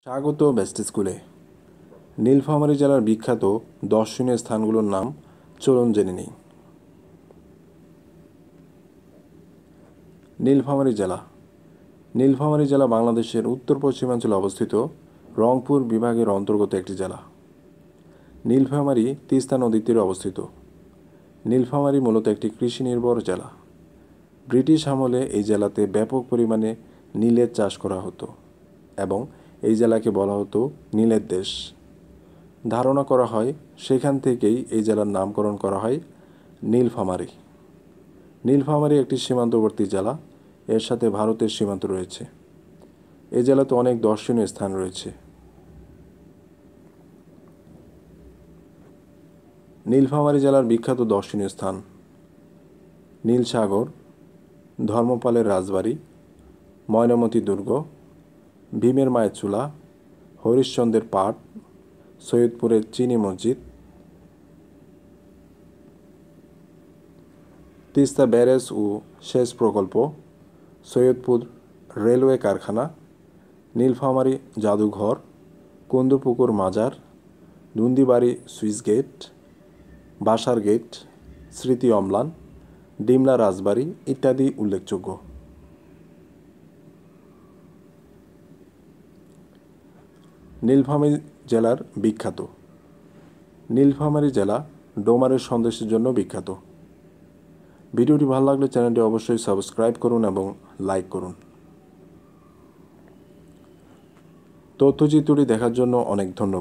স্বাগত বেস্ট স্কুলে। নীলফামারী জেলার বিখ্যাত দর্শনীয় স্থানগুলোর নাম চলুন জেনে নিই। নীলফামারী জেলা বাংলাদেশের উত্তর পশ্চিমাঞ্চলে অবস্থিত রংপুর বিভাগের অন্তর্গত একটি জেলা। নীলফামারী তিস্তা নদীর তীরে অবস্থিত। নীলফামারী মূলত একটি কৃষি নির্ভর জেলা। ব্রিটিশ আমলে এই জেলাতে ব্যাপক পরিমাণে নীলের চাষ করা হতো এবং এই জেলাকে বলা হতো নীলের দেশ। ধারণা করা হয় সেখান থেকেই এই জেলার নামকরণ করা হয় নীলফামারী। নীলফামারী একটি সীমান্তবর্তী জেলা, এর সাথে ভারতের সীমান্ত রয়েছে। এই জেলাতে অনেক দর্শনীয় স্থান রয়েছে। নীলফামারী জেলার বিখ্যাত দর্শনীয় স্থান: নীলসাগর, ধর্মপালের রাজবাড়ি, ময়নামতি দুর্গ, ভীমের মায়ের চুলা, হরিশ্চন্দ্রের পাট, সৈয়দপুরের চিনি মসজিদ, তিস্তা ব্যারেজ ও সেচ প্রকল্প, সৈয়দপুর রেলওয়ে কারখানা, নীলফামারী জাদুঘর, কুন্দপুকুর মাজার, দুন্দিবাড়ি সুইচ গেট, বাসার গেট, স্মৃতি অম্লান, ডিমলা রাজবাড়ি ইত্যাদি উল্লেখযোগ্য। নীলফামারী জেলার বিখ্যাত: নীলফামারী জেলা ডোমারের সন্দেশের জন্য বিখ্যাত। ভিডিওটি ভালো লাগলে চ্যানেলটি অবশ্যই সাবস্ক্রাইব করুন এবং লাইক করুন। তথ্যচিত্রটি দেখার জন্য অনেক ধন্যবাদ।